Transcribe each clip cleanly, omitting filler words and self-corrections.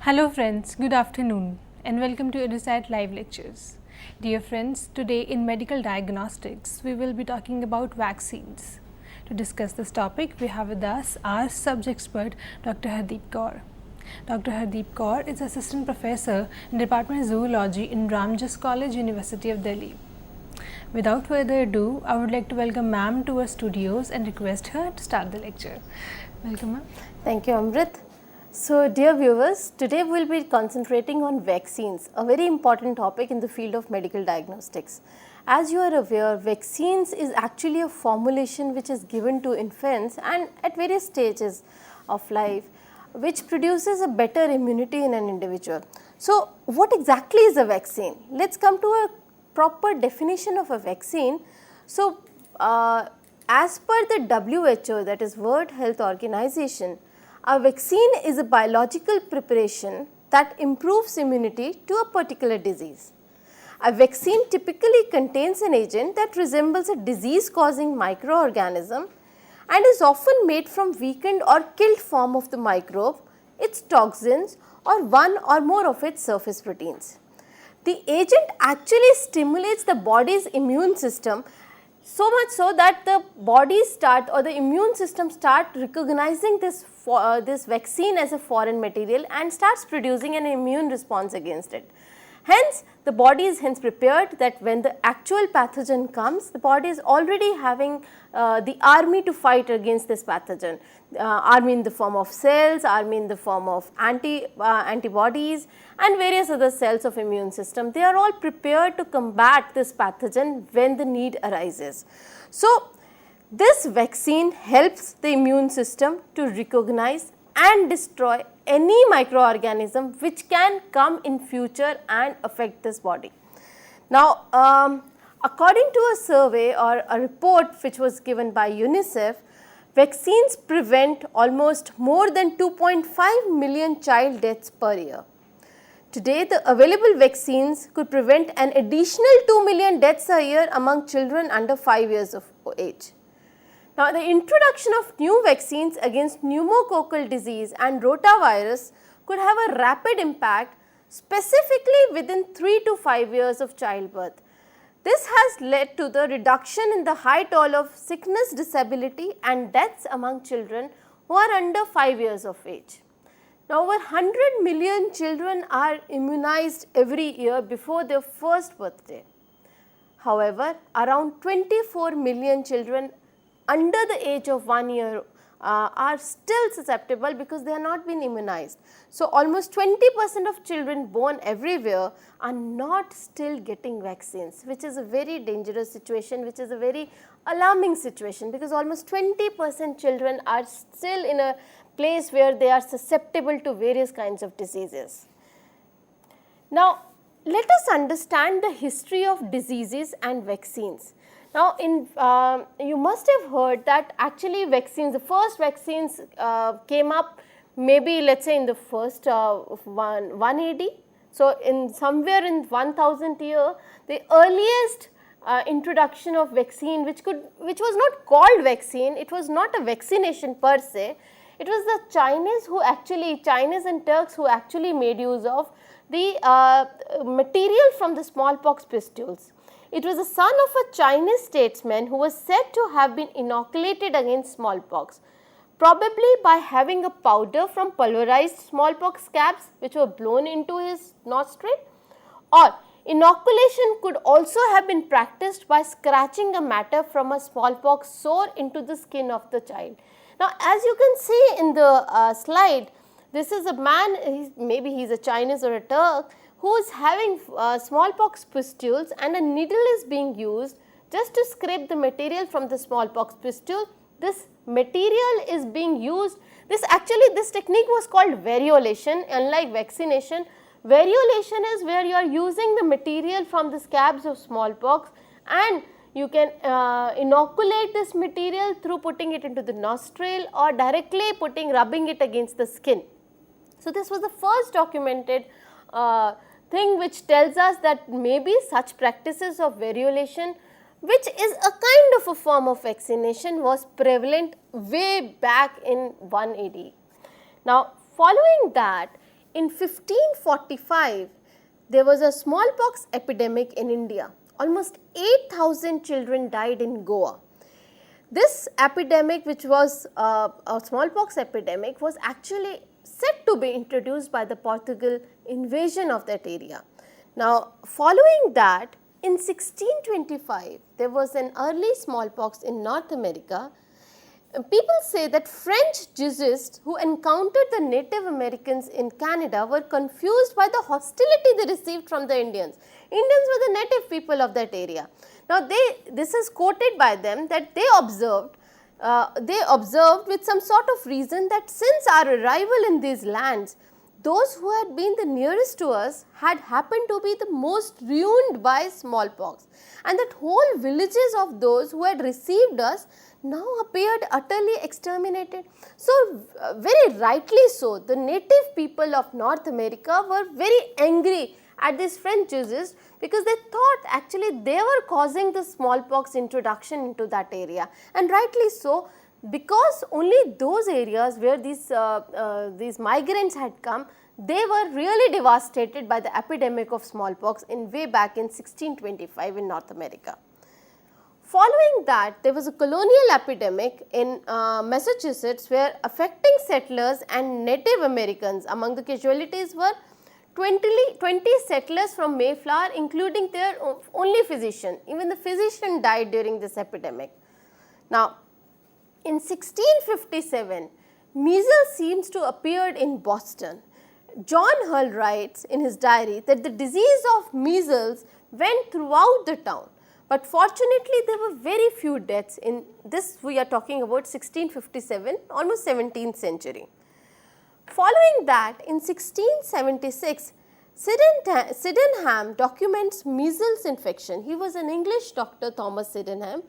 Hello friends, good afternoon and welcome to EduSat live lectures. Dear friends, today in medical diagnostics we will be talking about vaccines. To discuss this topic we have with us our subject expert Dr. Hardeep Kaur. Dr. Hardeep Kaur is Assistant Professor in Department of Zoology in Ramjas College, University of Delhi. Without further ado, I would like to welcome ma'am to our studios and request her to start the lecture. Welcome ma'am. Thank you, Amrit. So, dear viewers, today we will be concentrating on vaccines, a very important topic in the field of medical diagnostics. As you are aware, vaccines is actually a formulation which is given to infants and at various stages of life, which produces a better immunity in an individual. So, what exactly is a vaccine? Let's come to a proper definition of a vaccine. So, as per the WHO, that is World Health Organization, a vaccine is a biological preparation that improves immunity to a particular disease. A vaccine typically contains an agent that resembles a disease-causing microorganism and is often made from weakened or killed form of the microbe, its toxins or one or more of its surface proteins. The agent actually stimulates the body's immune system so much so that the body the immune system start recognizing this vaccine as a foreign material and starts producing an immune response against it. Hence, the body is prepared that when the actual pathogen comes, the body is already having the army to fight against this pathogen, army in the form of cells, army in the form of antibodies and various other cells of immune system. They are all prepared to combat this pathogen when the need arises. So, this vaccine helps the immune system to recognize and destroy any microorganism which can come in future and affect this body. Now, according to a survey or a report which was given by UNICEF, vaccines prevent almost more than 2.5 million child deaths per year. Today, the available vaccines could prevent an additional 2 million deaths a year among children under 5 years of age. Now, the introduction of new vaccines against pneumococcal disease and rotavirus could have a rapid impact, specifically within 3 to 5 years of childbirth. This has led to the reduction in the high toll of sickness, disability and deaths among children who are under 5 years of age. Now, over 100 million children are immunized every year before their first birthday. However, around 24 million children under the age of 1 year are still susceptible because they have not been immunized. So, almost 20% of children born everywhere are not still getting vaccines, which is a very dangerous situation, which is a very alarming situation, because almost 20% children are still in a place where they are susceptible to various kinds of diseases. Now, let us understand the history of diseases and vaccines. Now, you must have heard that actually vaccines, the first vaccines came up maybe let us say in the first 1 AD. So, in somewhere in 1000 year, the earliest introduction of vaccine which was not called vaccine, it was not a vaccination per se, it was the Chinese and Turks who actually made use of the material from the smallpox pustules. It was the son of a Chinese statesman who was said to have been inoculated against smallpox, probably by having a powder from pulverized smallpox scabs which were blown into his nostril, or inoculation could also have been practiced by scratching a matter from a smallpox sore into the skin of the child. Now, as you can see in the slide, this is a man, maybe he is a Chinese or a Turk, who is having smallpox pustules, and a needle is being used just to scrape the material from the smallpox pustule. This material is being used, this technique was called variolation. Unlike vaccination, variolation is where you are using the material from the scabs of smallpox, and you can inoculate this material through putting it into the nostril or directly rubbing it against the skin. So, this was the first documented thing which tells us that maybe such practices of variolation, which is a kind of a form of vaccination, was prevalent way back in 1 AD. Now, following that, in 1545, there was a smallpox epidemic in India. Almost 8,000 children died in Goa. This epidemic, which was a smallpox epidemic, was actually said to be introduced by the Portugal invasion of that area. Now, following that, in 1625, there was an early smallpox in North America. People say that French jazzists who encountered the Native Americans in Canada were confused by the hostility they received from the Indians. Indians were the native people of that area. Now, this is quoted by them that they observed with some sort of reason that since our arrival in these lands, those who had been the nearest to us had happened to be the most ruined by smallpox, and that whole villages of those who had received us now appeared utterly exterminated. So, very rightly so, the native people of North America were very angry at these French jazzists because they thought actually they were causing the smallpox introduction into that area, and rightly so, because only those areas where these migrants had come, they were really devastated by the epidemic of smallpox in way back in 1625 in North America. Following that, there was a colonial epidemic in Massachusetts where affecting settlers and Native Americans. Among the casualties were 20 settlers from Mayflower, including their only physician. Even the physician died during this epidemic. Now, in 1657, measles seems to appear in Boston. John Hull writes in his diary that the disease of measles went throughout the town, but fortunately there were very few deaths. In this we are talking about 1657, almost 17th century. Following that, in 1676, Sydenham documents measles infection. He was an English doctor, Thomas Sydenham.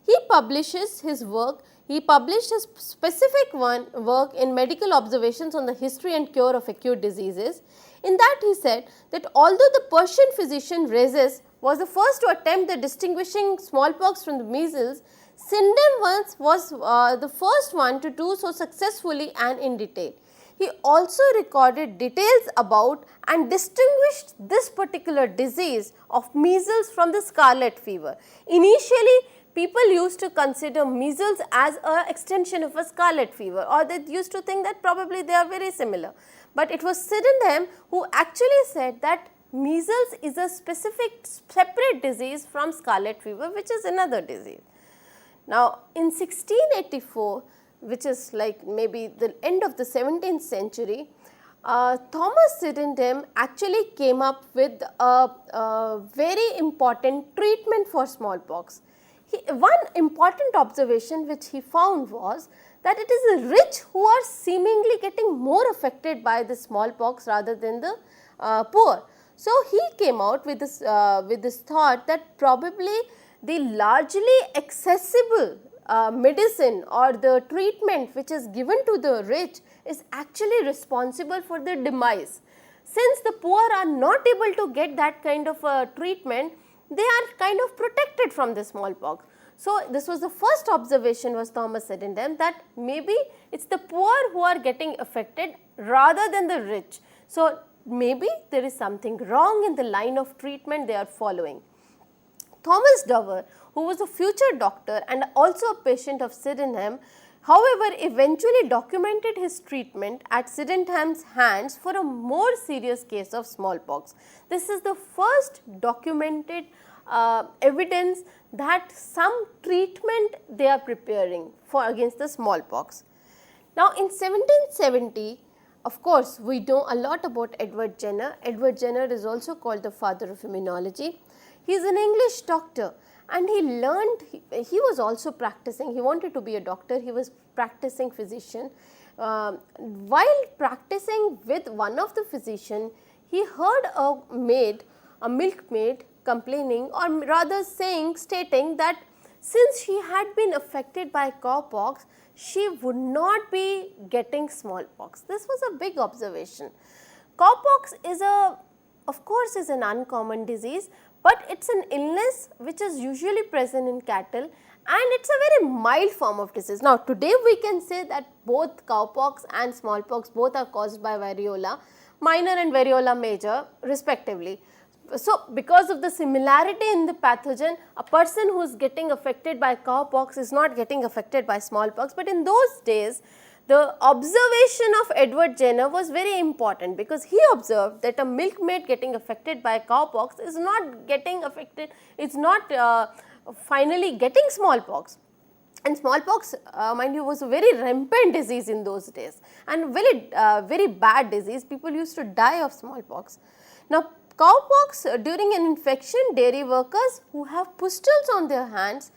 He publishes his work. He published his specific work in medical observations on the history and cure of acute diseases. In that he said that although the Persian physician Rhazes was the first to attempt the distinguishing smallpox from the measles, Sydenham was the first one to do so successfully and in detail. He also recorded details about and distinguished this particular disease of measles from the scarlet fever. Initially, people used to consider measles as an extension of a scarlet fever, or they used to think that probably they are very similar. But it was Sydenham who actually said that measles is a specific separate disease from scarlet fever, which is another disease. Now, in 1684, which is like maybe the end of the 17th century, Thomas Sydenham actually came up with a very important treatment for smallpox. One important observation which he found was that it is the rich who are seemingly getting more affected by the smallpox rather than the poor. So, he came out with this thought that probably the largely accessible medicine or the treatment which is given to the rich is actually responsible for their demise. Since the poor are not able to get that kind of treatment, they are kind of protected from the smallpox. So, this was the first observation was Thomas Sydenham, that maybe it is the poor who are getting affected rather than the rich. So, maybe there is something wrong in the line of treatment they are following. Thomas Dover, who was a future doctor and also a patient of Sydenham, however, eventually documented his treatment at Sydenham's hands for a more serious case of smallpox. This is the first documented evidence that some treatment they are preparing for against the smallpox. Now, in 1770, of course, we know a lot about Edward Jenner. Edward Jenner is also called the father of immunology. He is an English doctor and he learned, he was also practicing, he wanted to be a doctor, he was practicing physician. While practicing with one of the physician, he heard a milkmaid complaining, or rather stating that since she had been affected by cowpox, she would not be getting smallpox. This was a big observation. Cowpox is of course is an uncommon disease, but it's an illness which is usually present in cattle and it's a very mild form of disease. Now today we can say that both cowpox and smallpox both are caused by variola minor and variola major respectively. So because of the similarity in the pathogen, a person who is getting affected by cowpox is not getting affected by smallpox, but in those days the observation of Edward Jenner was very important because he observed that a milkmaid getting affected by cowpox is not getting affected, is not finally getting smallpox. And smallpox, mind you, was a very rampant disease in those days and very bad disease. People used to die of smallpox. Now, cowpox during an infection, dairy workers who have pustules on their hands,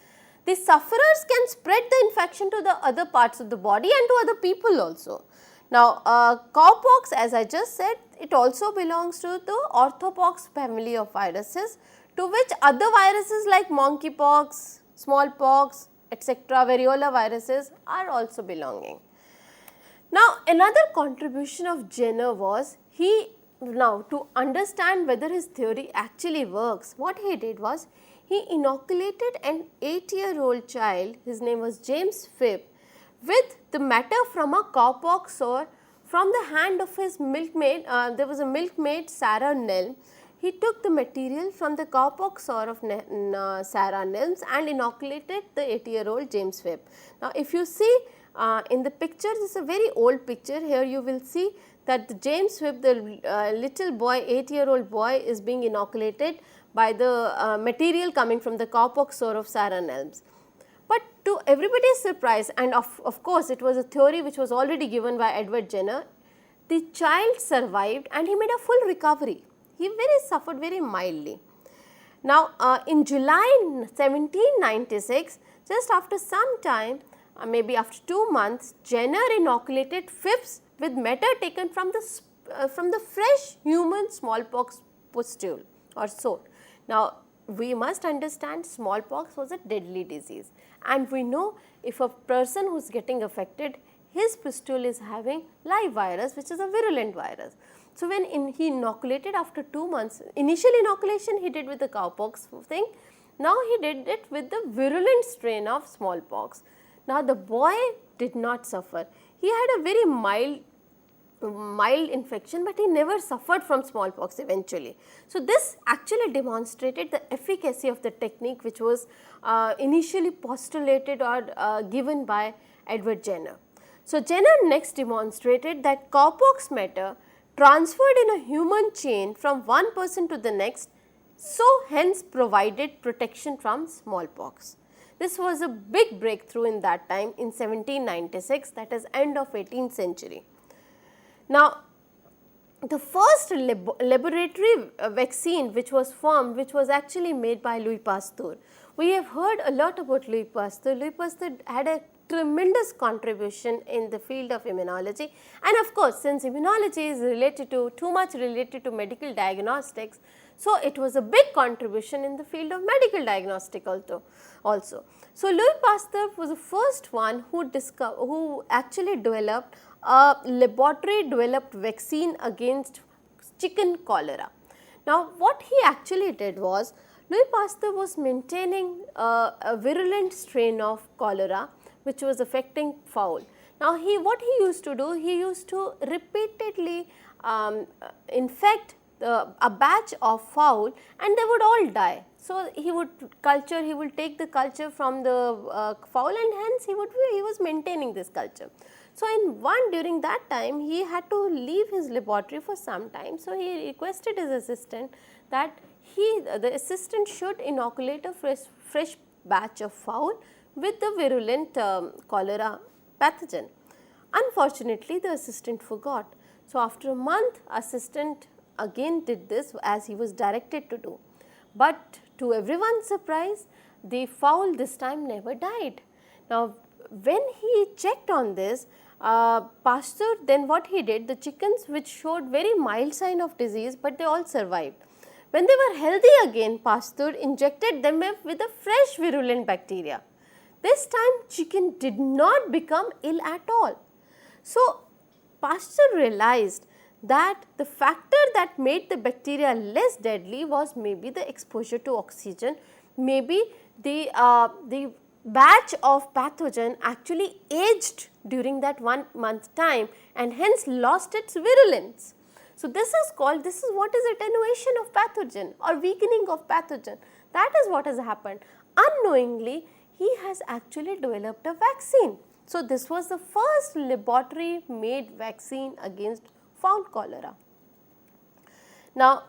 the sufferers can spread the infection to the other parts of the body and to other people also. Now, cowpox, as I just said, it also belongs to the orthopox family of viruses, to which other viruses like monkeypox, smallpox, etc., variola viruses are also belonging. Now, another contribution of Jenner was now to understand whether his theory actually works, what he did was he inoculated an 8-year-old child, his name was James Phipp, with the matter from a cowpox sore from the hand of his milkmaid. There was a milkmaid, Sarah Nelm. He took the material from the cowpox sore of Sarah Nelms and inoculated the 8-year-old James Phipp. Now, if you see in the picture, this is a very old picture. Here you will see that the James Phipp, the little boy, 8-year-old boy, is being inoculated by the material coming from the cowpox sore of Sarah Nelms. But to everybody's surprise, and of course it was a theory which was already given by Edward Jenner, the child survived and he made a full recovery. He suffered very mildly. Now, in July 1796, just after some time, maybe after 2 months, Jenner inoculated Phipps with matter taken from the fresh human smallpox pustule or sore. Now, we must understand smallpox was a deadly disease, and we know if a person who is getting affected, his pustule is having live virus, which is a virulent virus. So, when he inoculated after 2 months, initial inoculation he did with the cowpox thing, now he did it with the virulent strain of smallpox. Now, the boy did not suffer. He had a very mild infection, but he never suffered from smallpox eventually. So, this actually demonstrated the efficacy of the technique which was initially postulated or given by Edward Jenner. So, Jenner next demonstrated that cowpox matter transferred in a human chain from one person to the next, so hence provided protection from smallpox. This was a big breakthrough in that time in 1796, that is end of 18th century. Now, the first laboratory vaccine which was formed, which was actually made by Louis Pasteur. We have heard a lot about Louis Pasteur. Louis Pasteur had a tremendous contribution in the field of immunology, and of course, since immunology is too much related to medical diagnostics, so it was a big contribution in the field of medical diagnostic also. So, Louis Pasteur was the first one who actually developed a laboratory developed vaccine against chicken cholera. Now, what he actually did was, Louis Pasteur was maintaining a virulent strain of cholera which was affecting fowl. Now, what he used to do, he used to repeatedly infect a batch of fowl and they would all die. So, he would take the culture from the fowl and hence he was maintaining this culture. So, during that time he had to leave his laboratory for some time. So, he requested his assistant that the assistant should inoculate a fresh batch of fowl with the virulent cholera pathogen. Unfortunately, the assistant forgot. So, after a month, assistant again did this as he was directed to do. But to everyone's surprise, the fowl this time never died. Now, when he checked on this, Pasteur, then what he did, the chickens which showed very mild sign of disease, but they all survived. When they were healthy again, Pasteur injected them with a fresh virulent bacteria. This time chicken did not become ill at all. So, Pasteur realized that the factor that made the bacteria less deadly was maybe the exposure to oxygen, maybe the batch of pathogen actually aged during that 1 month time and hence lost its virulence. So, this is what is attenuation of pathogen or weakening of pathogen. That is what has happened. Unknowingly, he has actually developed a vaccine. So, this was the first laboratory made vaccine against fowl cholera. Now,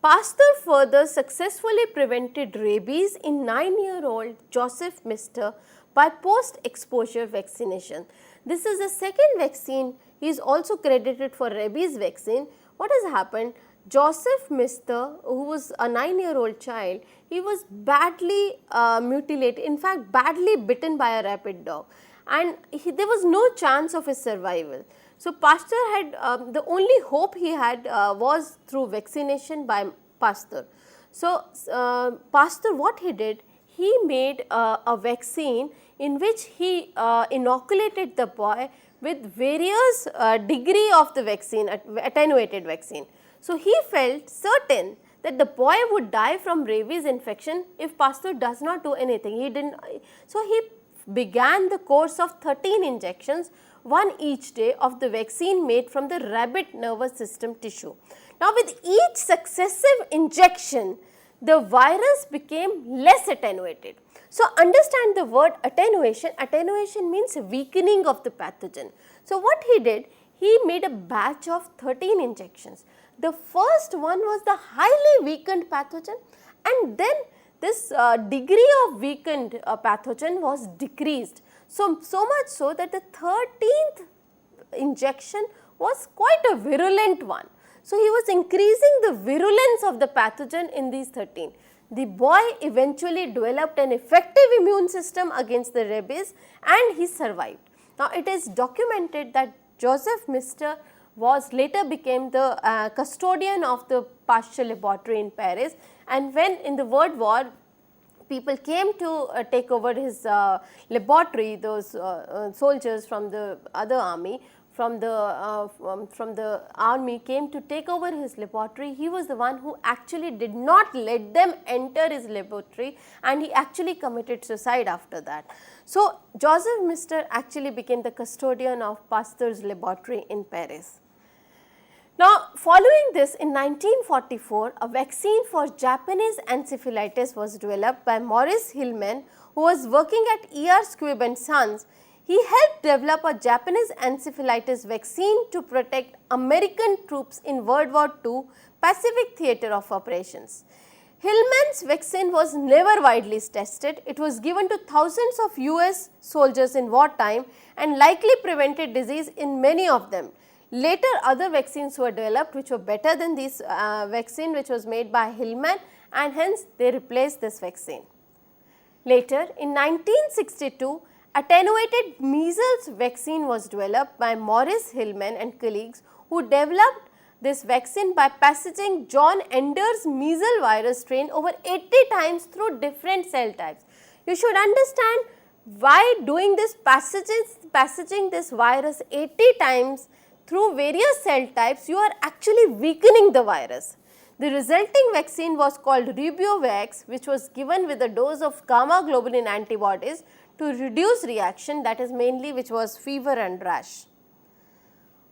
Pasteur further successfully prevented rabies in 9-year-old Joseph Mister by post-exposure vaccination. This is the second vaccine. He is also credited for rabies vaccine. What has happened? Joseph Mister, who was a 9-year-old child, he was badly mutilated, in fact badly bitten by a rabid dog, and there was no chance of his survival. So, Pasteur had the only hope he had was through vaccination by Pasteur. So, Pasteur, what he did, he made a vaccine in which he inoculated the boy with various degree of the vaccine, attenuated vaccine. So, he felt certain that the boy would die from rabies infection if Pasteur does not do anything. He didn't. So, he began the course of 13 injections, one each day, of the vaccine made from the rabbit nervous system tissue. Now, with each successive injection, the virus became less attenuated. So, understand the word attenuation. Attenuation means weakening of the pathogen. So, what he did, he made a batch of 13 injections. The first one was the highly weakened pathogen, and then this degree of weakened pathogen was decreased. So much so that the 13th injection was quite a virulent one. So, he was increasing the virulence of the pathogen in these 13. The boy eventually developed an effective immune system against the rabies and he survived. Now, it is documented that Joseph Mister was later became the custodian of the Pasteur laboratory in Paris, and when in the World War people came to take over his laboratory, those soldiers from the other army, from the army came to take over his laboratory, he was the one who actually did not let them enter his laboratory, and he actually committed suicide after that. So, Joseph Mister actually became the custodian of Pasteur's laboratory in Paris. Now, following this, in 1944, a vaccine for Japanese encephalitis was developed by Maurice Hilleman, who was working at E.R. Squibb and Sons. He helped develop a Japanese encephalitis vaccine to protect American troops in World War II Pacific Theatre of Operations. Hilleman's vaccine was never widely tested. It was given to thousands of US soldiers in wartime and likely prevented disease in many of them. Later, other vaccines were developed which were better than this vaccine which was made by Hilleman, and hence they replaced this vaccine. Later, in 1962, attenuated measles vaccine was developed by Maurice Hilleman and colleagues, who developed this vaccine by passaging John Ender's measles virus strain over 80 times through different cell types. You should understand why doing this passaging this virus 80 times through various cell types, you are actually weakening the virus. The resulting vaccine was called Rubiovax, which was given with a dose of gamma globulin antibodies to reduce reaction, that is mainly which was fever and rash.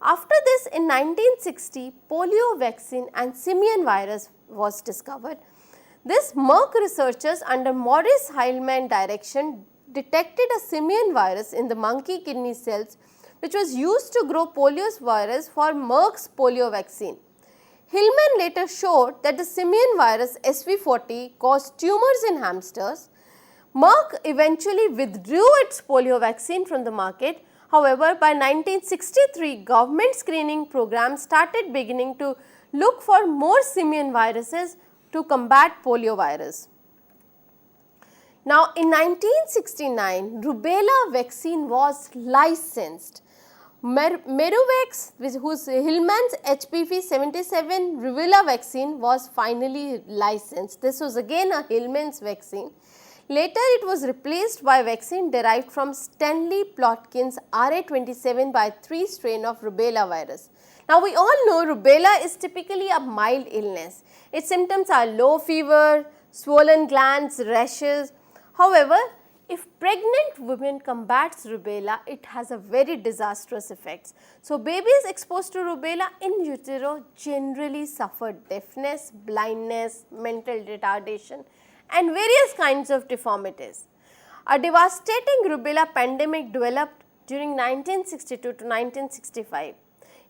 After this, in 1960, polio vaccine and simian virus was discovered. This Merck researchers under Maurice Hilleman direction detected a simian virus in the monkey kidney cells, which was used to grow polio virus for Merck's polio vaccine. Hilleman later showed that the simian virus SV40 caused tumors in hamsters. Merck eventually withdrew its polio vaccine from the market. However, by 1963, government screening programs started beginning to look for more simian viruses to combat polio virus. Now, in 1969, rubella vaccine was licensed. Meruvex, whose Hilleman's HPV 77 rubella vaccine was finally licensed. This was again a Hilleman's vaccine. Later it was replaced by vaccine derived from Stanley Plotkin's RA27/3 strain of rubella virus. Now we all know rubella is typically a mild illness. Its symptoms are low fever, swollen glands, rashes. However, if pregnant women combats rubella, it has a very disastrous effects. So, babies exposed to rubella in utero generally suffer deafness, blindness, mental retardation and various kinds of deformities. A devastating rubella pandemic developed during 1962 to 1965.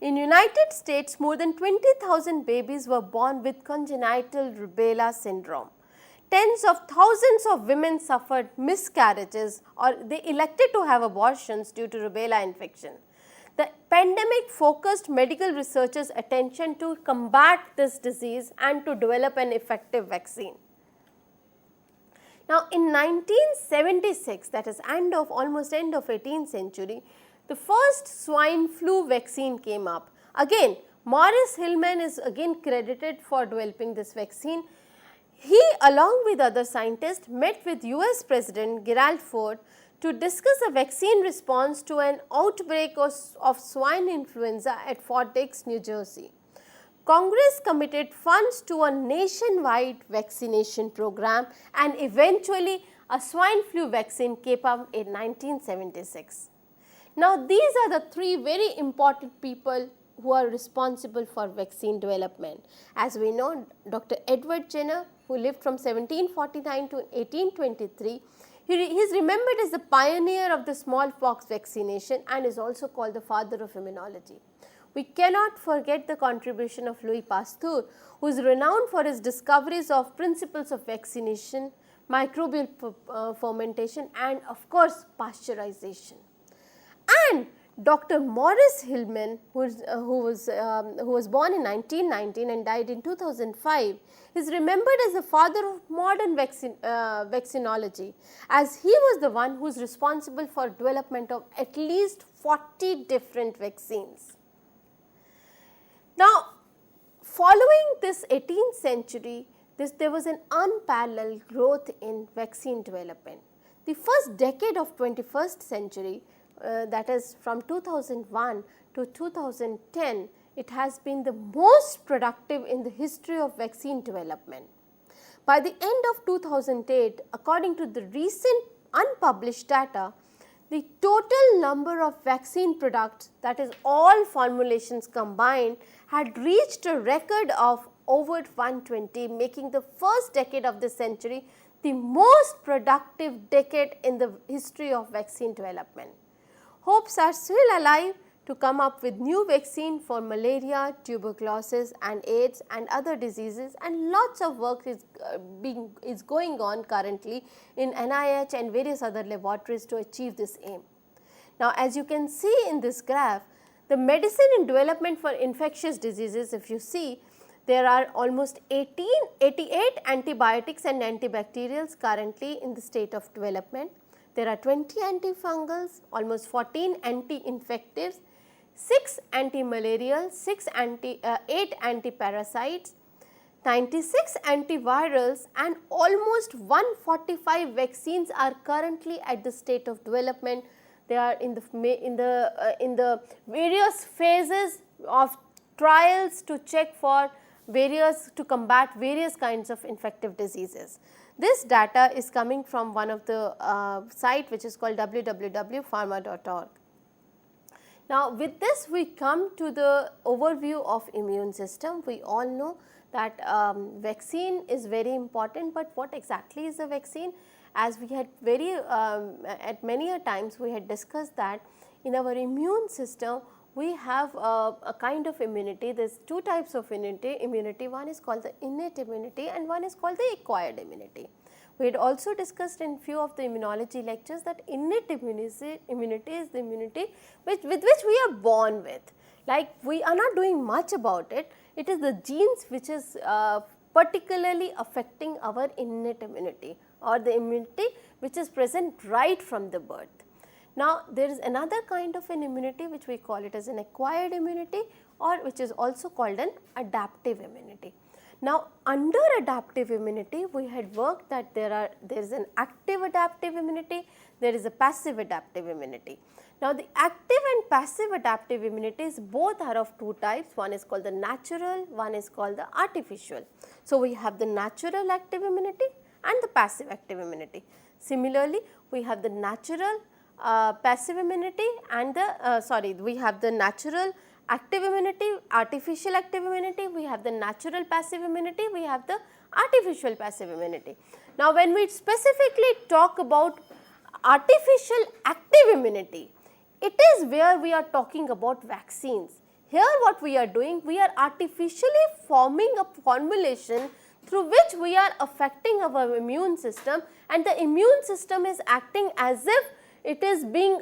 In United States, more than 20,000 babies were born with congenital rubella syndrome. Tens of thousands of women suffered miscarriages or they elected to have abortions due to rubella infection. The pandemic focused medical researchers' attention to combat this disease and to develop an effective vaccine. Now, in 1976, that is almost end of 18th century, the first swine flu vaccine came up. Again, Maurice Hilleman is again credited for developing this vaccine. He, along with other scientists, met with US President Gerald Ford to discuss a vaccine response to an outbreak of swine influenza at Fort Dix, New Jersey. Congress committed funds to a nationwide vaccination program and eventually a swine flu vaccine came up in 1976. Now, these are the three very important people who are responsible for vaccine development. As we know, Dr. Edward Jenner, who lived from 1749 to 1823, he is remembered as the pioneer of the smallpox vaccination and is also called the father of immunology. We cannot forget the contribution of Louis Pasteur, who is renowned for his discoveries of principles of vaccination, microbial fermentation and of course pasteurization. And Dr. Maurice Hilleman, who was born in 1919 and died in 2005, is remembered as the father of modern vaccinology, as he was the one who is responsible for development of at least 40 different vaccines. Now, following this 18th century, there was an unparalleled growth in vaccine development. The first decade of 21st century, that is from 2001 to 2010, it has been the most productive in the history of vaccine development. By the end of 2008, according to the recent unpublished data, the total number of vaccine products, that is all formulations combined, had reached a record of over 120, making the first decade of this century the most productive decade in the history of vaccine development. Hopes are still alive to come up with new vaccine for malaria, tuberculosis and AIDS and other diseases, and lots of work is going on currently in NIH and various other laboratories to achieve this aim. Now, as you can see in this graph, the medicine in development for infectious diseases, if you see, there are almost 88 antibiotics and antibacterials currently in the state of development. There are 20 antifungals, almost 14 anti-infectives, 6 antimalarials, 8 antiparasites, 96 antivirals and almost 145 vaccines are currently at the state of development. They are in the various phases of trials to check for to combat various kinds of infective diseases. This data is coming from one of the site which is called www.pharma.org. Now, with this we come to the overview of immune system. We all know that vaccine is very important, but what exactly is a vaccine? As we had at many a times we had discussed that in our immune system we have a kind of immunity. There is two types of immunity. One is called the innate immunity and one is called the acquired immunity. We had also discussed in few of the immunology lectures that innate immunity is the immunity with which we are born with. Like, we are not doing much about it. It is the genes which is particularly affecting our innate immunity or the immunity which is present right from the birth. Now, there is another kind of an immunity which we call it as an acquired immunity or which is also called an adaptive immunity. Now, under adaptive immunity, we had worked that there is an active adaptive immunity, there is a passive adaptive immunity. Now, the active and passive adaptive immunities both are of two types, one is called the natural, one is called the artificial. So, we have the natural active immunity and the passive active immunity. Similarly, we have the natural passive immunity and the we have the natural active immunity, artificial active immunity, we have the natural passive immunity, we have the artificial passive immunity. Now, when we specifically talk about artificial active immunity, it is where we are talking about vaccines. Here what we are doing, we are artificially forming a formulation through which we are affecting our immune system, and the immune system is acting as if it is being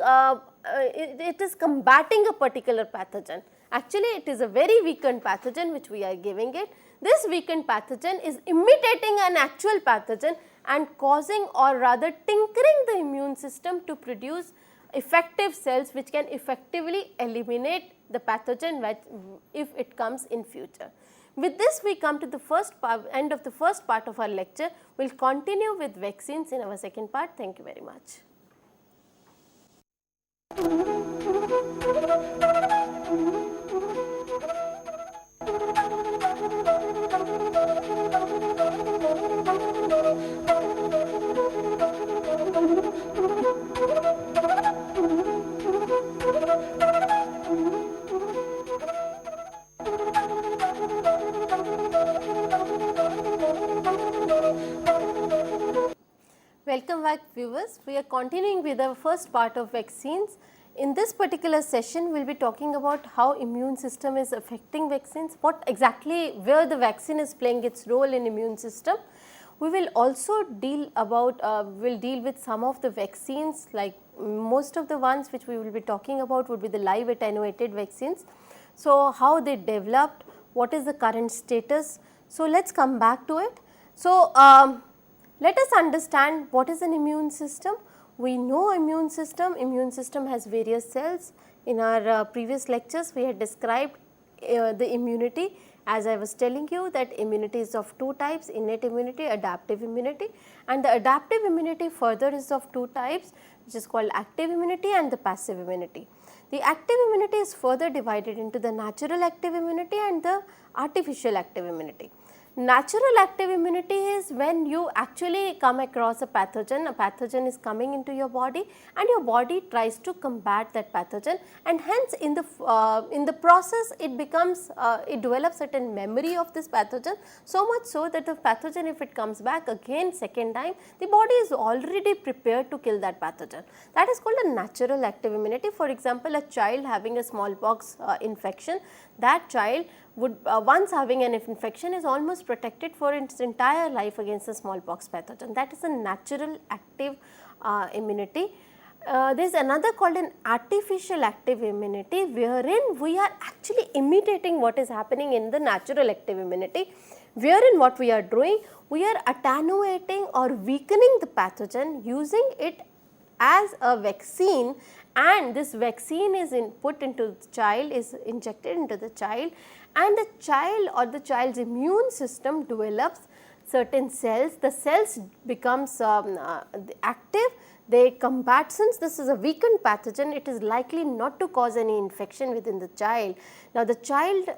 it is combating a particular pathogen. Actually, it is a very weakened pathogen which we are giving it. This weakened pathogen is imitating an actual pathogen and causing, or rather tinkering, the immune system to produce effective cells which can effectively eliminate the pathogen if it comes in future. With this, we come to the end of the first part of our lecture. We will continue with vaccines in our second part. Thank you very much. Welcome back, viewers. We are continuing with our first part of vaccines. In this particular session, we will be talking about how immune system is affecting vaccines, what exactly, where the vaccine is playing its role in immune system. We will also deal with some of the vaccines, like most of the ones which we will be talking about would be the live attenuated vaccines. So, how they developed, what is the current status. So, let us come back to it. So, let us understand what is an immune system. We know immune system has various cells. In our previous lectures, we had described the immunity, as I was telling you that immunity is of two types, innate immunity, adaptive immunity, and the adaptive immunity further is of two types, which is called active immunity and the passive immunity. The active immunity is further divided into the natural active immunity and the artificial active immunity. Natural active immunity is when you actually come across a pathogen is coming into your body and your body tries to combat that pathogen, and hence in the process it develops certain memory of this pathogen, so much so that the pathogen, if it comes back again second time, the body is already prepared to kill that pathogen. That is called a natural active immunity. For example, a child having a smallpox infection, that child would once having an infection is almost protected for its entire life against the smallpox pathogen. That is a natural active immunity. There is another called an artificial active immunity, wherein we are actually imitating what is happening in the natural active immunity, wherein what we are doing, we are attenuating or weakening the pathogen using it as a vaccine, and this vaccine is put into the child, is injected into the child, and the child or the child's immune system develops certain cells. The cells becomes active, they combat. Since this is a weakened pathogen, it is likely not to cause any infection within the child. Now, the child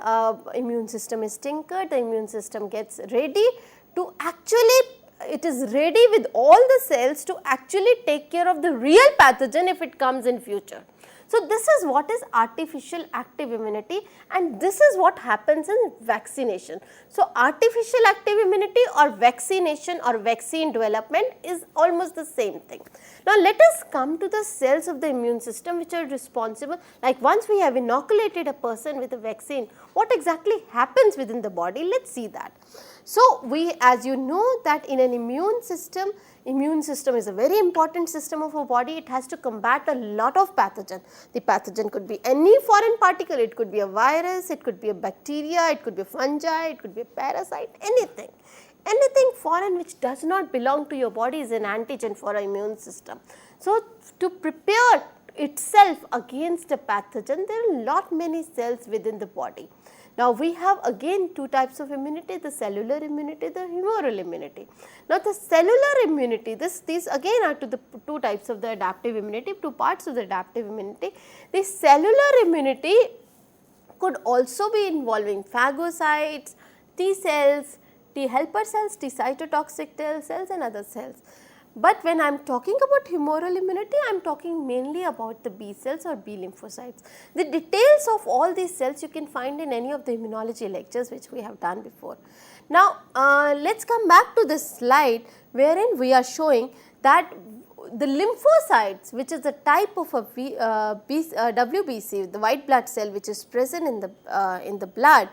immune system is tinkered, the immune system gets ready to actually, it is ready with all the cells to actually take care of the real pathogen if it comes in future. So, this is what is artificial active immunity, and this is what happens in vaccination. So, artificial active immunity or vaccination or vaccine development is almost the same thing. Now, let us come to the cells of the immune system which are responsible, like once we have inoculated a person with a vaccine, what exactly happens within the body, let us see that. So, we, as you know, that in an immune system is a very important system of our body. It has to combat a lot of pathogen. The pathogen could be any foreign particle, it could be a virus, it could be a bacteria, it could be a fungi, it could be a parasite, anything. Anything foreign which does not belong to your body is an antigen for our immune system. So, to prepare itself against a pathogen, there are many cells within the body. Now, we have again two types of immunity, the cellular immunity, the humoral immunity. Now, the cellular immunity, these again are to the two types of the adaptive immunity, two parts of the adaptive immunity. The cellular immunity could also be involving phagocytes, T cells, T helper cells, T cytotoxic cells and other cells. But when I am talking about humoral immunity, I am talking mainly about the B cells or B lymphocytes. The details of all these cells you can find in any of the immunology lectures which we have done before. Now, let us come back to this slide wherein we are showing that the lymphocytes, which is a type of a WBC, the white blood cell which is present in the blood,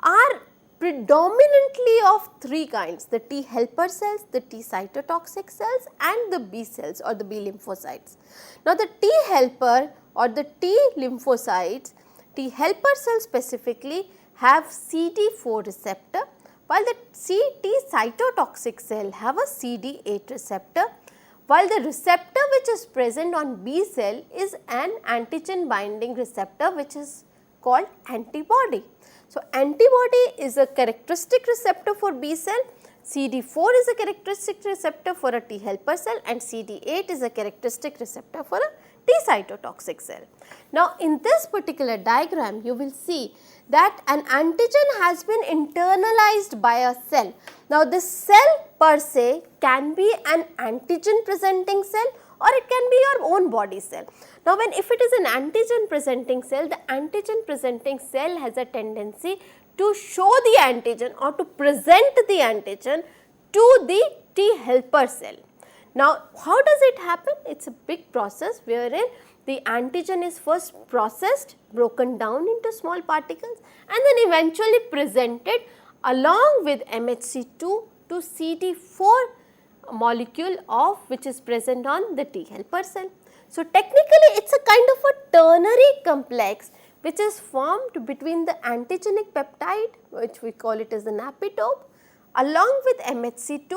are predominantly of three kinds: the T helper cells, the T cytotoxic cells and the B cells or the B lymphocytes. Now, the T helper or the T lymphocytes, T helper cells specifically have CD4 receptor, while the T cytotoxic cell have a CD8 receptor, while the receptor which is present on B cell is an antigen binding receptor which is called antibody. So, antibody is a characteristic receptor for B cell, CD4 is a characteristic receptor for a T helper cell and CD8 is a characteristic receptor for a T cytotoxic cell. Now, in this particular diagram you will see that an antigen has been internalized by a cell. Now, this cell per se can be an antigen presenting cell or it can be your own body cell. Now, if it is an antigen presenting cell, the antigen presenting cell has a tendency to show the antigen or to present the antigen to the T helper cell. Now, how does it happen? It is a big process wherein the antigen is first processed, broken down into small particles and then eventually presented along with MHC2 to CD4 molecule of which is present on the T helper cell. So, technically it is a kind of a ternary complex which is formed between the antigenic peptide, which we call it as an epitope, along with MHC2.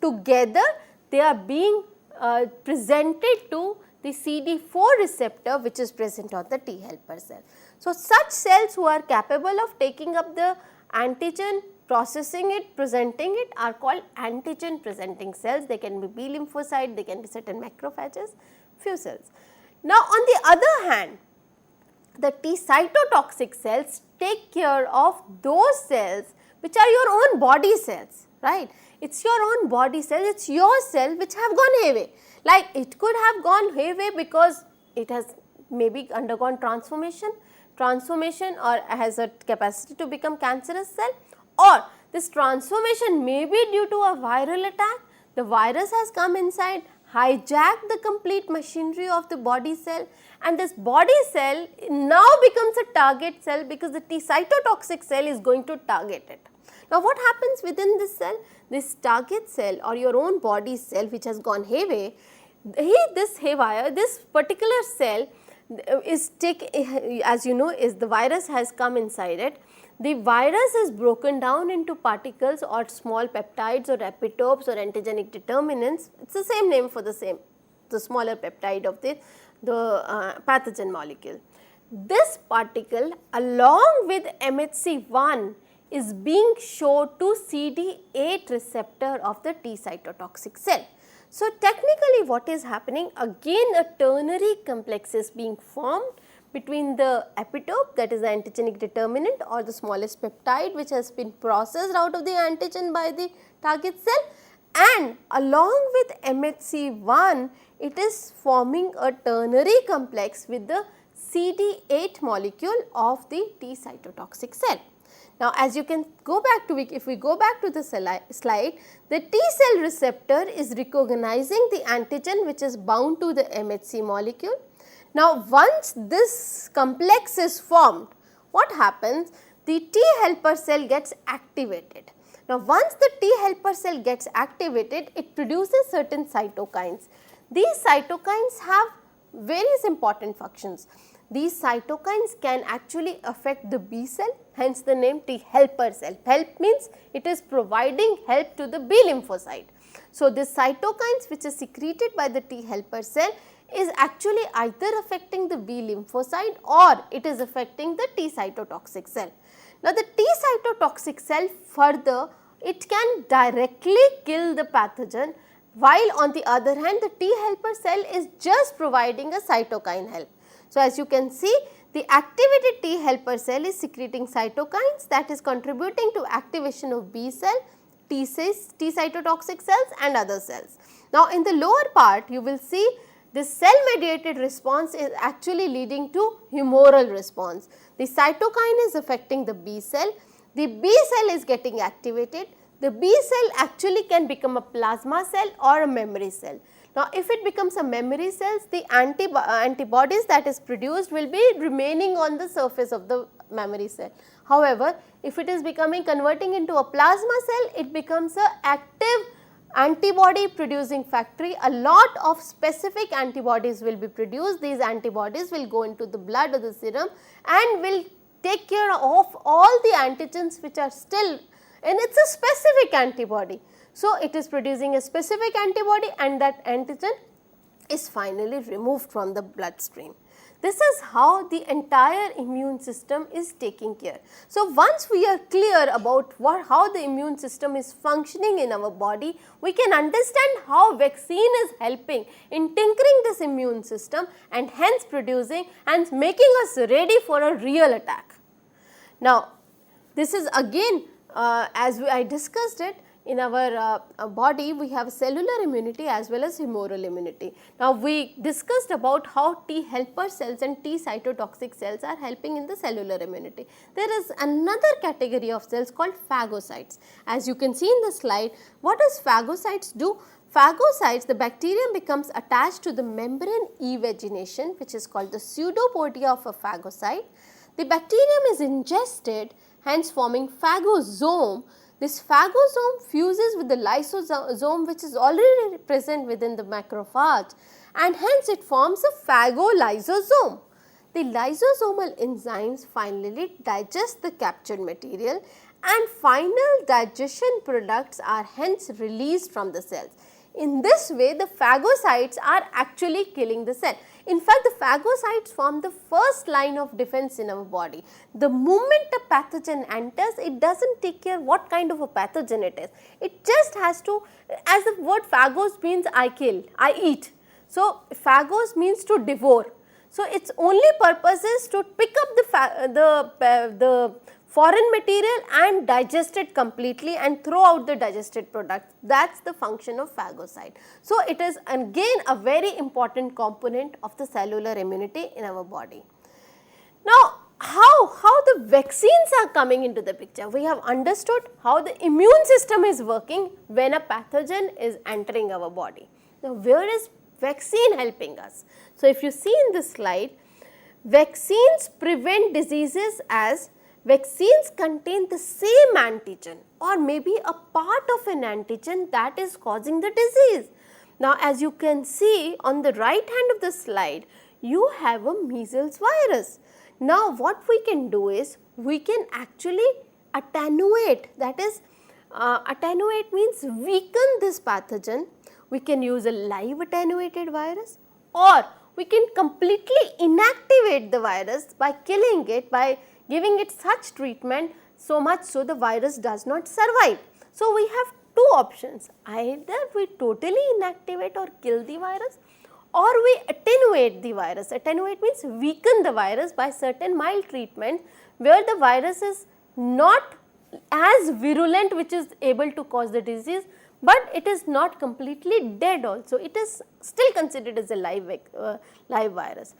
Together they are being presented to the CD4 receptor which is present on the T helper cell. So, such cells who are capable of taking up the antigen, processing it, presenting it are called antigen presenting cells. They can be B lymphocyte, they can be certain macrophages, few cells. Now, on the other hand, the T cytotoxic cells take care of those cells which are your own body cells, right. It is your own body cell, it is your cell which have gone hayway. Like it could have gone hayway because it has maybe undergone transformation or has a capacity to become cancerous cell, or this transformation may be due to a viral attack. The virus has come inside, hijacked the complete machinery of the body cell, and this body cell now becomes a target cell because the T cytotoxic cell is going to target it. Now, what happens within this cell? This target cell or your own body cell which has gone hayway, this particular cell is as you know, is the virus has come inside it. The virus is broken down into particles or small peptides or epitopes or antigenic determinants. It is the same name for the smaller peptide of the pathogen molecule. This particle along with MHC1 is being shown to CD8 receptor of the T cytotoxic cell. So, technically what is happening, again a ternary complex is being formed between the epitope, that is the antigenic determinant or the smallest peptide which has been processed out of the antigen by the target cell, and along with MHC1 it is forming a ternary complex with the CD8 molecule of the T cytotoxic cell. Now, as you can go back to, if we go back to the slide, the T cell receptor is recognizing the antigen which is bound to the MHC molecule. Now, once this complex is formed, what happens? The T helper cell gets activated. Now, once the T helper cell gets activated, it produces certain cytokines. These cytokines have various important functions. These cytokines can actually affect the B cell, hence the name T helper cell. Help means it is providing help to the B lymphocyte. So, this cytokines which is secreted by the T helper cell is actually either affecting the B lymphocyte or it is affecting the T cytotoxic cell. Now, the T cytotoxic cell further, it can directly kill the pathogen, while on the other hand the T helper cell is just providing a cytokine help. So, as you can see, the activated T helper cell is secreting cytokines that is contributing to activation of B cell, T cytotoxic cells and other cells. Now, in the lower part you will see this cell mediated response is actually leading to humoral response. The cytokine is affecting the B cell, the B cell is getting activated, the B cell actually can become a plasma cell or a memory cell. Now, if it becomes a memory cells, the antibodies that is produced will be remaining on the surface of the memory cell. However, if it is converting into a plasma cell, it becomes a active antibody producing factory. A lot of specific antibodies will be produced. These antibodies will go into the blood or the serum and will take care of all the antigens which are still, and it is a specific antibody. So, it is producing a specific antibody and that antigen is finally removed from the bloodstream. This is how the entire immune system is taking care. So, once we are clear about how the immune system is functioning in our body, we can understand how vaccine is helping in tinkering this immune system and hence producing and making us ready for a real attack. Now, this is again as I discussed it, in our body we have cellular immunity as well as humoral immunity. Now, we discussed about how T helper cells and T cytotoxic cells are helping in the cellular immunity. There is another category of cells called phagocytes. As you can see in the slide, what does phagocytes do? Phagocytes, the bacterium becomes attached to the membrane evagination, which is called the pseudopodia of a phagocyte. The bacterium is ingested, hence forming phagosome. This phagosome fuses with the lysosome which is already present within the macrophage, and hence it forms a phagolysosome. The lysosomal enzymes finally digest the captured material and final digestion products are hence released from the cells. In this way, the phagocytes are actually killing the cell. In fact, the phagocytes form the first line of defense in our body. The moment a pathogen enters, it does not take care what kind of a pathogen it is. It just has to, as the word phagos means I kill, I eat. So, phagos means to devour. So, its only purpose is to pick up the foreign material and digest it completely and throw out the digested product. That is the function of phagocyte. So, it is again a very important component of the cellular immunity in our body. Now, how the vaccines are coming into the picture? We have understood how the immune system is working when a pathogen is entering our body. Now, where is vaccine helping us? So, if you see in this slide, vaccines prevent diseases as vaccines contain the same antigen or maybe a part of an antigen that is causing the disease. Now, as you can see on the right hand of the slide, you have a measles virus. Now, what we can do is we can actually attenuate, that is attenuate means weaken this pathogen. We can use a live attenuated virus or we can completely inactivate the virus by killing it, by giving it such treatment so much so the virus does not survive. So, we have two options, either we totally inactivate or kill the virus or we attenuate the virus. Attenuate means weaken the virus by certain mild treatment where the virus is not as virulent which is able to cause the disease, but it is not completely dead also, it is still considered as a live virus.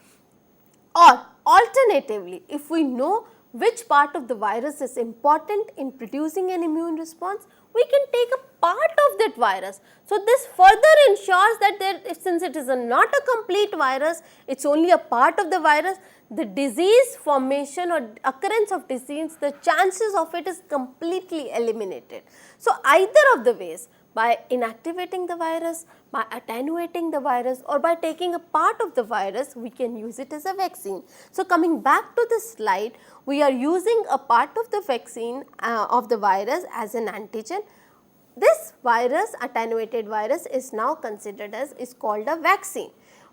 Or alternatively, if we know which part of the virus is important in producing an immune response, we can take a part of that virus. So, this further ensures that since it is not a complete virus, it is only a part of the virus, the disease formation or occurrence of disease, the chances of it is completely eliminated. So, either of the ways, by inactivating the virus, by attenuating the virus or by taking a part of the virus, we can use it as a vaccine. So, coming back to this slide, we are using a part of the vaccine of the virus as an antigen. This virus, attenuated virus, is now considered as, is called a vaccine.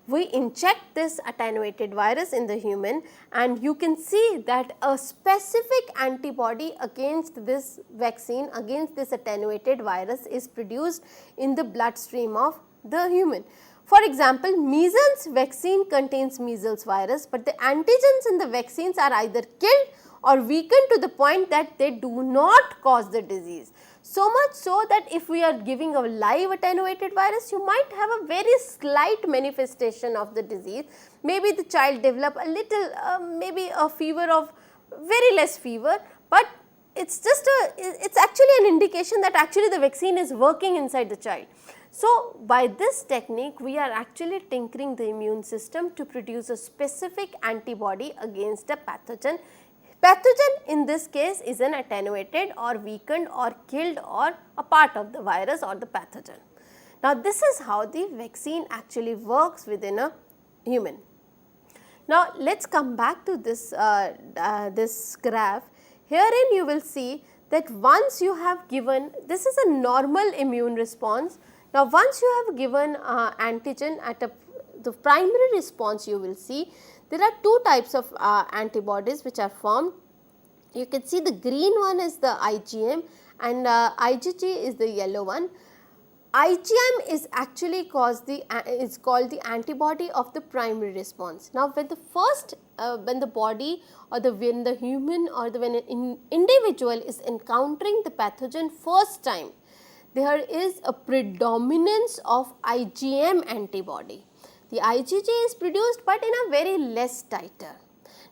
we inject this attenuated virus in the human, and you can see that a specific antibody against this vaccine, against this attenuated virus is produced in the bloodstream of the human. For example, measles vaccine contains measles virus, but the antigens in the vaccines are either killed or weakened to the point that they do not cause the disease. So much so that if we are giving a live attenuated virus, you might have a very slight manifestation of the disease. Maybe the child develop a little, maybe a fever of very less fever, but it's just it's actually an indication that actually the vaccine is working inside the child. So, by this technique, we are actually tinkering the immune system to produce a specific antibody against a pathogen. Pathogen in this case is an attenuated or weakened or killed or a part of the virus or the pathogen. Now, this is how the vaccine actually works within a human. Now, let us come back to this, this graph. Herein you will see that once you have given, this is a normal immune response. Now, once you have given antigen at the primary response, you will see there are two types of antibodies which are formed. You can see the green one is the IgM and IgG is the yellow one. IgM is actually called the antibody of the primary response. Now, when the first, when the body or when the human or when an individual is encountering the pathogen first time, there is a predominance of IgM antibody. The IgG is produced, but in a very less titer.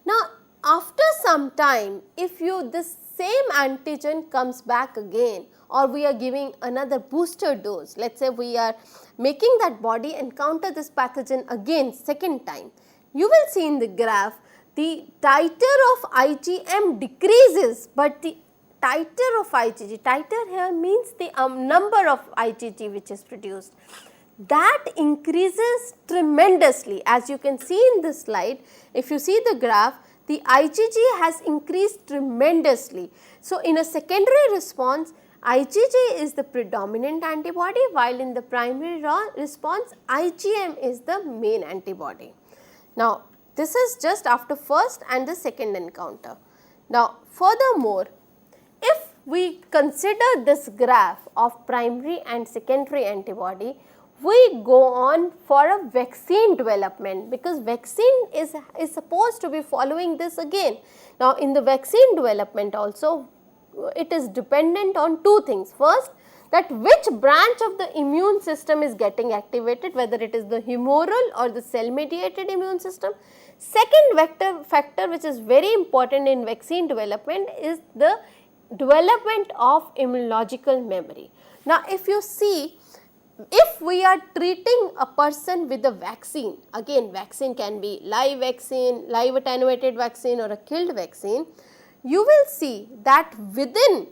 Now, after some time, if this same antigen comes back again, or we are giving another booster dose, let us say we are making that body encounter this pathogen again second time, you will see in the graph the titer of IgM decreases, but the titer of IgG, titer here means the number of IgG which is produced, that increases tremendously. As you can see in this slide, if you see the graph, the IgG has increased tremendously. So, in a secondary response, IgG is the predominant antibody, while in the primary response, IgM is the main antibody. Now, this is just after first and the second encounter. Now, furthermore, if we consider this graph of primary and secondary antibody, we go on for a vaccine development, because vaccine is supposed to be following this again. Now, in the vaccine development also, it is dependent on two things. First, that which branch of the immune system is getting activated, whether it is the humoral or the cell mediated immune system. Second factor which is very important in vaccine development is the development of immunological memory. Now, if you see, if we are treating a person with a vaccine, again vaccine can be live vaccine, live attenuated vaccine or a killed vaccine, you will see that within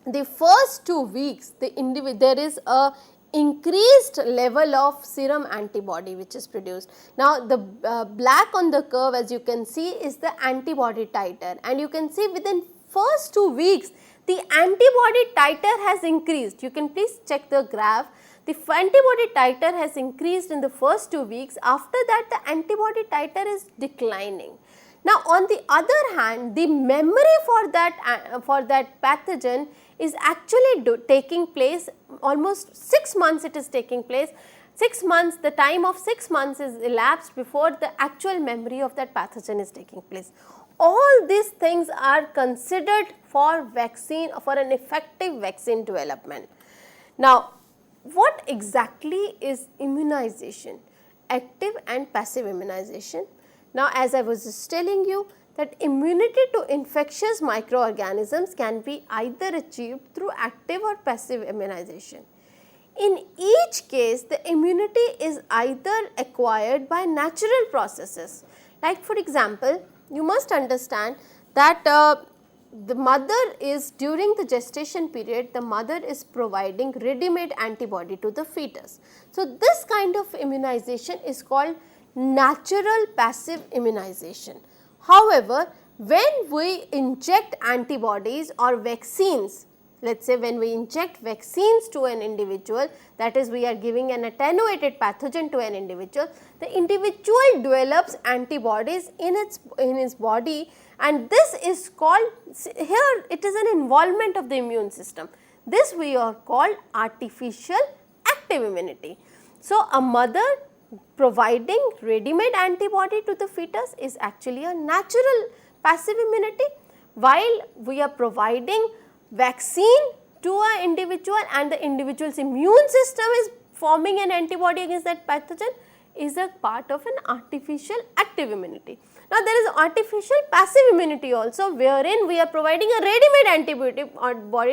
the first 2 weeks there is a increased level of serum antibody which is produced. Now, the black on the curve, as you can see, is the antibody titer, and you can see within first 2 weeks the antibody titer has increased. You can please check the graph. The antibody titer has increased in the first 2 weeks. After that, the antibody titer is declining. Now, on the other hand, the memory for that pathogen is actually taking place almost 6 months. It is taking place 6 months. The time of 6 months is elapsed before the actual memory of that pathogen is taking place. All these things are considered for vaccine, for an effective vaccine development. Now, what exactly is immunization? Active and passive immunization. Now, as I was just telling you, that immunity to infectious microorganisms can be either achieved through active or passive immunization. In each case, the immunity is either acquired by natural processes. Like for example, you must understand that the mother is, during the gestation period, the mother is providing ready-made antibody to the fetus. So, this kind of immunization is called natural passive immunization. However, when we inject antibodies or vaccines Let us say when we inject vaccines to an individual, that is we are giving an attenuated pathogen to an individual, the individual develops antibodies in his body, and this is called, here it is an involvement of the immune system. This we are called artificial active immunity. So, a mother providing ready-made antibody to the fetus is actually a natural passive immunity, while we are providing vaccine to an individual and the individual's immune system is forming an antibody against that pathogen, is a part of an artificial active immunity. Now, there is artificial passive immunity also, wherein we are providing a ready-made antibody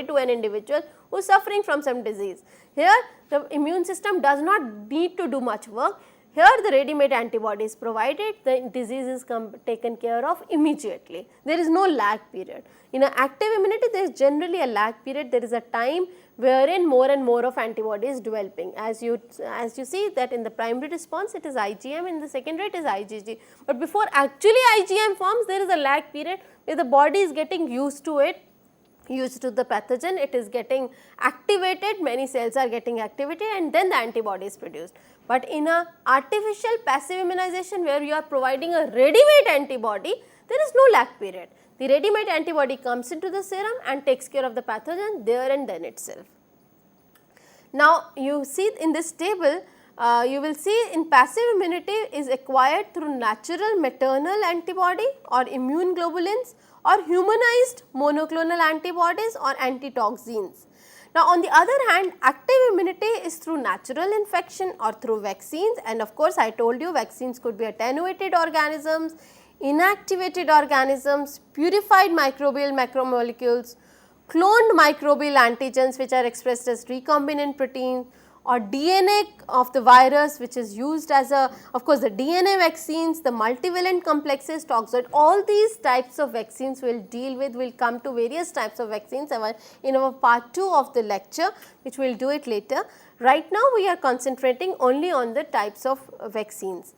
to an individual who is suffering from some disease. Here the immune system does not need to do much work. Here the ready-made antibody is provided, the disease is taken care of immediately. There is no lag period. In an active immunity, there is generally a lag period. There is a time wherein more and more of antibody is developing. As you see that in the primary response it is IgM, in the secondary it is IgG. But before actually IgM forms, there is a lag period where the body is getting used to it, used to the pathogen, it is getting activated, many cells are getting activated, and then the antibody is produced. But in a artificial passive immunization where you are providing a ready-made antibody, there is no lag period. The ready-made antibody comes into the serum and takes care of the pathogen there and then itself. Now, you see in this table, you will see in passive immunity is acquired through natural maternal antibody or immune globulins or humanized monoclonal antibodies or antitoxins. Now, on the other hand, active immunity is through natural infection or through vaccines, and of course, I told you vaccines could be attenuated organisms, inactivated organisms, purified microbial macromolecules, cloned microbial antigens which are expressed as recombinant protein, or DNA of the virus which is used as a, of course, the DNA vaccines, the multivalent complexes, toxoid, all these types of vaccines we will deal with, we will come to various types of vaccines in our part 2 of the lecture, which we will do it later. Right now we are concentrating only on the types of vaccines.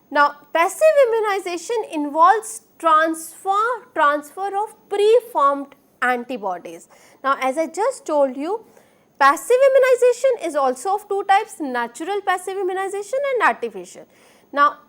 Now, passive immunization involves transfer of preformed antibodies. Now, as I just told you, passive immunization is also of two types, natural passive immunization and artificial. Now,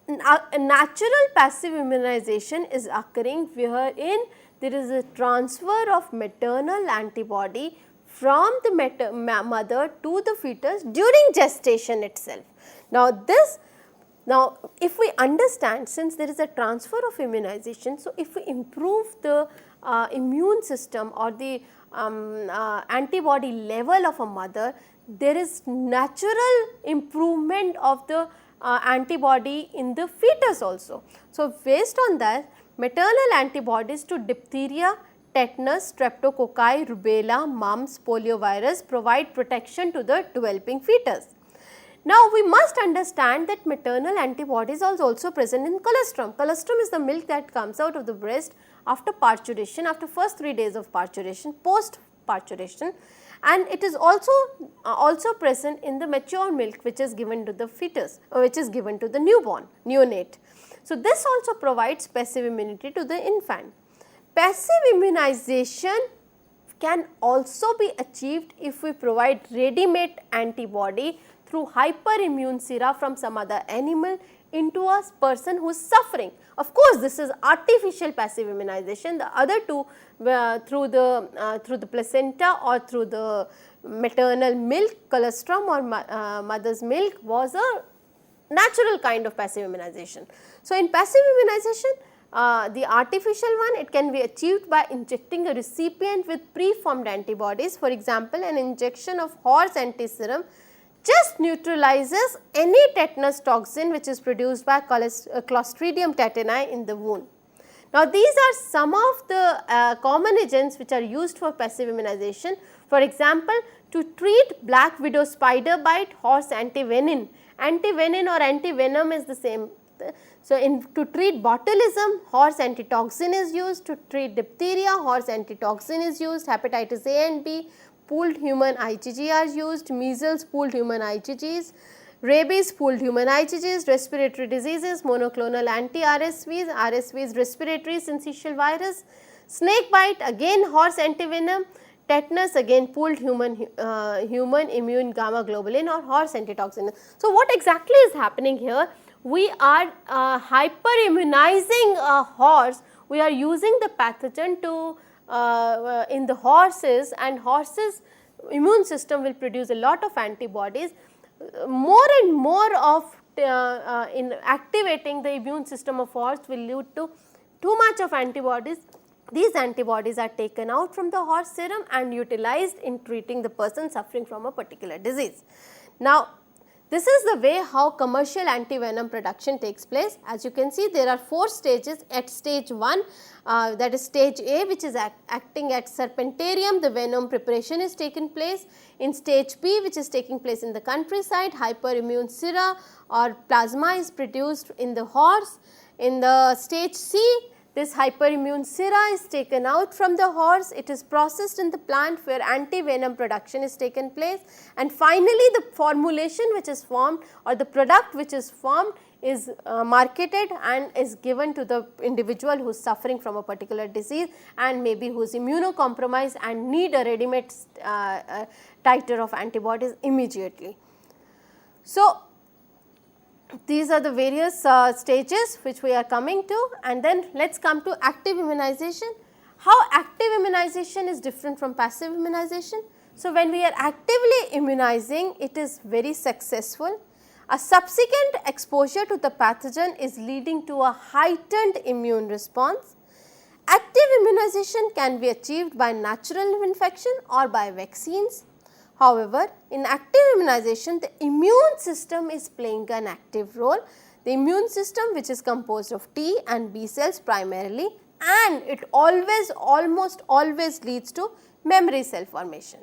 natural passive immunization is occurring wherein there is a transfer of maternal antibody from the mother to the fetus during gestation itself. Now, if we understand, since there is a transfer of immunization, so if we improve the immune system or the antibody level of a mother, there is natural improvement of the antibody in the fetus also. So, based on that, maternal antibodies to diphtheria, tetanus, streptococci, rubella, mumps, polio virus provide protection to the developing fetus. Now, we must understand that maternal antibodies are also present in colostrum. Colostrum is the milk that comes out of the breast after parturition, after first 3 days of parturition, post parturition, and it is also present in the mature milk which is given to the fetus or which is given to the neonate. So, this also provides passive immunity to the infant. Passive immunization can also be achieved if we provide ready-made antibody through hyperimmune sera from some other animal into a person who is suffering. Of course, this is artificial passive immunization. The other two through the placenta or through the maternal milk, colostrum or mother's milk was a natural kind of passive immunization. So, in passive immunization, the artificial one, it can be achieved by injecting a recipient with preformed antibodies. For example, an injection of horse antiserum just neutralizes any tetanus toxin which is produced by Clostridium tetani in the wound. Now, these are some of the common agents which are used for passive immunization. For example, to treat black widow spider bite, horse antivenin. Antivenin or antivenom is the same. So, to treat botulism, horse antitoxin is used. To treat diphtheria, horse antitoxin is used. Hepatitis A and B, pooled human IgG are used. Measles, pooled human IgGs. Rabies, pooled human IgGs. Respiratory diseases, monoclonal anti-RSVs. RSVs, respiratory syncytial virus. Snake bite, again horse antivenom. tetanus again pooled human immune gamma globulin or horse antitoxin. So, what exactly is happening here? We are hyperimmunizing a horse, we are using the pathogen to in the horses, and horses immune system will produce a lot of antibodies. More and more of in activating the immune system of horse will lead to too much of antibodies. These antibodies are taken out from the horse serum and utilized in treating the person suffering from a particular disease. Now, this is the way how commercial antivenom production takes place. As you can see, there are 4 stages. At stage 1, that is stage A, which is acting at serpentarium, the venom preparation is taken place. In stage B, which is taking place in the countryside, hyperimmune sera or plasma is produced in the horse. In the stage C, this hyperimmune sera is taken out from the horse, it is processed in the plant where antivenom production is taken place, and finally the formulation which is formed or the product which is formed is marketed and is given to the individual who is suffering from a particular disease and maybe who is immunocompromised and need a ready-made titer of antibodies immediately. So, these are the various stages which we are coming to, and then let us come to active immunization. How active immunization is different from passive immunization? So, when we are actively immunizing, it is very successful. A subsequent exposure to the pathogen is leading to a heightened immune response. Active immunization can be achieved by natural infection or by vaccines. However, in active immunization, the immune system is playing an active role. The immune system, which is composed of T and B cells primarily, and it almost always leads to memory cell formation.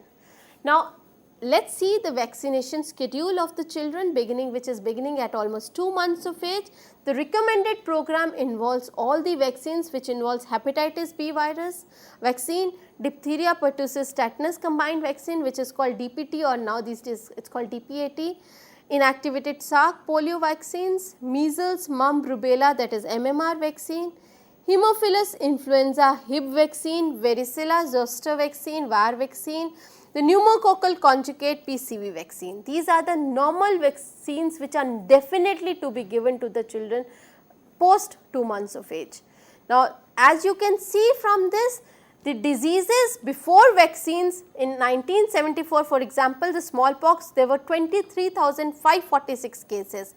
Now, let us see the vaccination schedule of the children which is beginning at almost 2 months of age. The recommended program involves all the vaccines, which involves hepatitis B virus vaccine, diphtheria, pertussis, tetanus combined vaccine, which is called DPT, or now these days it is called DPAT, inactivated Salk polio vaccines, measles, mumps, rubella, that is MMR vaccine, Haemophilus influenza Hib vaccine, varicella zoster vaccine, VAR vaccine, the pneumococcal conjugate PCV vaccine. These are the normal vaccines which are definitely to be given to the children post 2 months of age. Now, as you can see from this, the diseases before vaccines in 1974, for example, the smallpox, there were 23,546 cases.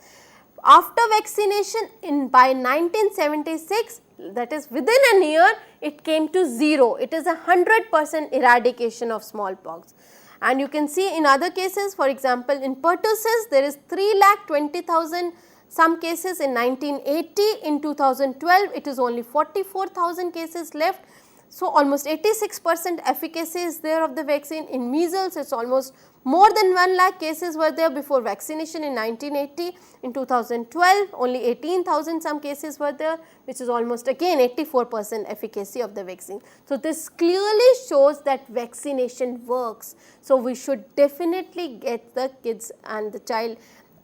After vaccination by 1976, that is within a year, it came to 0. It is 100% eradication of smallpox. And you can see in other cases, for example, in pertussis, there is 3,20,000 some cases in 1980. In 2012, it is only 44,000 cases left. So, almost 86% efficacy is there of the vaccine. In measles, it is almost more than 1 lakh cases were there before vaccination in 1980. In 2012, only 18,000 some cases were there, which is almost again 84% efficacy of the vaccine. So, this clearly shows that vaccination works. So, we should definitely get the kids and the child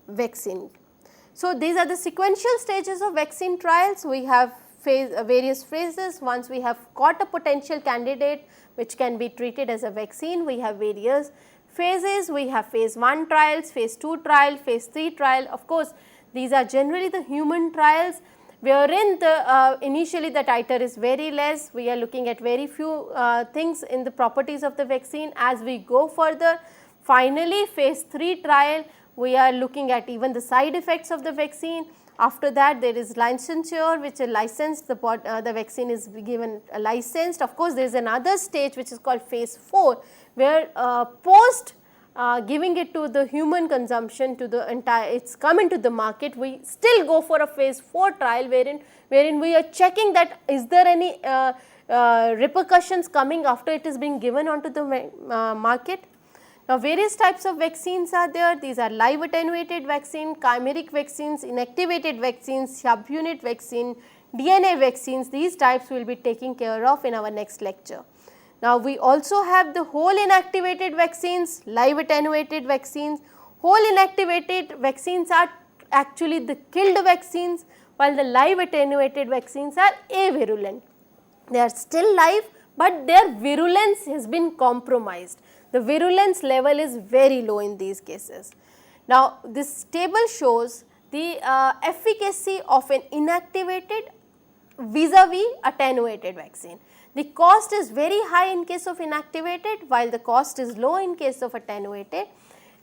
vaccine. So, these are the sequential stages of vaccine trials. We have various phases. Once we have got a potential candidate which can be treated as a vaccine, we have various phases. We have phase 1 trials, phase 2 trial, phase 3 trial. Of course, these are generally the human trials wherein the initially the titer is very less. We are looking at very few things in the properties of the vaccine. As we go further, finally phase 3 trial, we are looking at even the side effects of the vaccine. After that, there is licensure, which is licensed, the vaccine is given licensed. Of course, there is another stage which is called phase 4, where post giving it to the human consumption, to the entire, it is come into the market, we still go for a phase 4 trial wherein we are checking that is there any repercussions coming after it is being given onto the market. Now, various types of vaccines are there. These are live attenuated vaccine, chimeric vaccines, inactivated vaccines, subunit vaccine, DNA vaccines. These types we will be taking care of in our next lecture. Now, we also have the whole inactivated vaccines, live attenuated vaccines. Whole inactivated vaccines are actually the killed vaccines, while the live attenuated vaccines are avirulent. They are still live, but their virulence has been compromised. The virulence level is very low in these cases. Now, this table shows the efficacy of an inactivated vis-a-vis attenuated vaccine. The cost is very high in case of inactivated, while the cost is low in case of attenuated.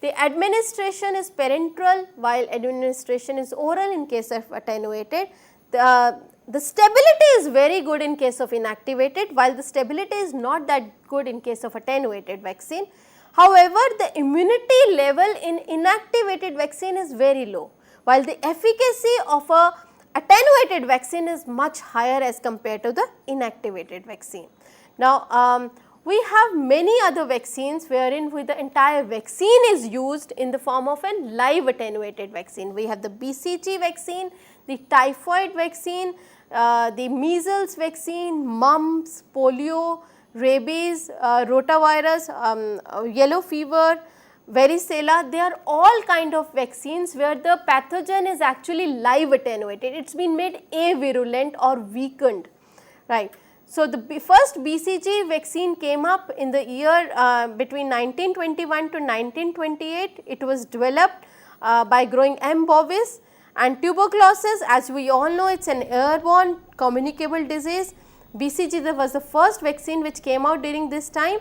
The administration is parenteral, while administration is oral in case of attenuated. The stability is very good in case of inactivated, while the stability is not that good in case of attenuated vaccine. However, the immunity level in inactivated vaccine is very low, while the efficacy of a attenuated vaccine is much higher as compared to the inactivated vaccine. Now, we have many other vaccines wherein the entire vaccine is used in the form of a live attenuated vaccine. We have the BCG vaccine, the typhoid vaccine, the measles vaccine, mumps, polio, rabies, rotavirus, yellow fever, varicella. They are all kind of vaccines where the pathogen is actually live attenuated. It has been made avirulent or weakened, right. So, the first BCG vaccine came up in the year between 1921 to 1928. It was developed by growing M. bovis, and tuberculosis, as we all know, it is an airborne communicable disease. BCG was the first vaccine which came out during this time.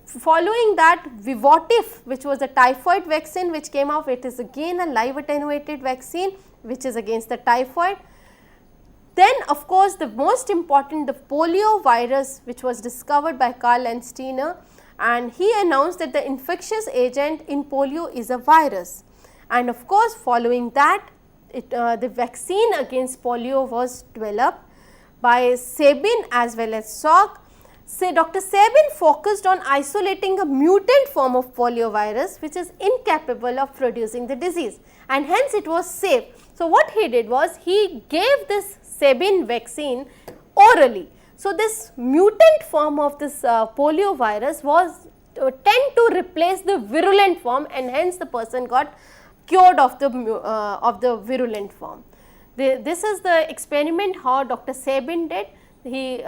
Following that, Vivotif, which was a typhoid vaccine which came out, it is again a live attenuated vaccine which is against the typhoid. Then of course, the most important, the polio virus, which was discovered by Karl Landsteiner, and he announced that the infectious agent in polio is a virus. And of course, following that, the vaccine against polio was developed by Sabin as well as Salk. Dr. Sabin focused on isolating a mutant form of polio virus which is incapable of producing the disease, and hence it was safe. So, what he did was he gave this Sabin vaccine orally. So, this mutant form of this polio virus was tend to replace the virulent form, and hence the person got cured of the virulent form. This is the experiment how Dr. Sabin did. The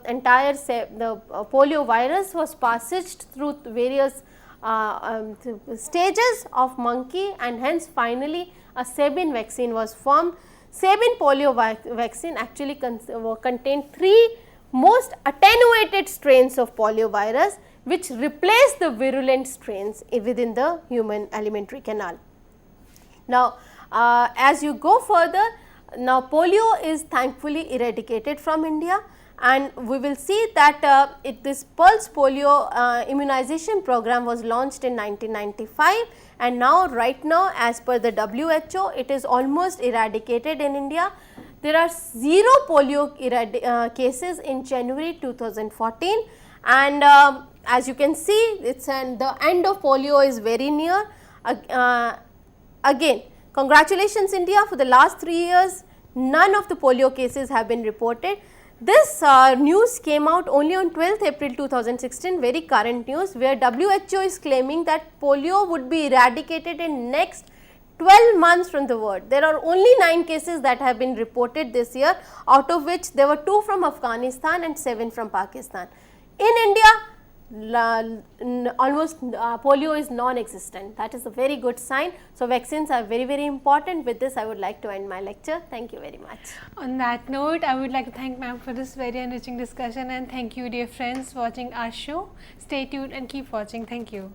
entire polio virus was passaged through various stages of monkey, and hence finally a Sabin vaccine was formed. Sabin polio vaccine actually contained 3 most attenuated strains of polio virus which replaced the virulent strains within the human alimentary canal. Now, as you go further, now polio is thankfully eradicated from India, and we will see that this pulse polio immunization program was launched in 1995, and now right now as per the WHO it is almost eradicated in India. There are 0 polio cases in January 2014, and as you can see, the end of polio is very near. Again, congratulations India, for the last 3 years none of the polio cases have been reported. This news came out only on 12th April 2016, very current news, where WHO is claiming that polio would be eradicated in next 12 months from the world. There are only 9 cases that have been reported this year, out of which there were 2 from Afghanistan and 7 from Pakistan. In India, almost polio is non-existent. That is a very good sign. So, vaccines are very, very important. With this, I would like to end my lecture. Thank you very much. On that note, I would like to thank ma'am for this very enriching discussion, and thank you dear friends watching our show. Stay tuned and keep watching. Thank you.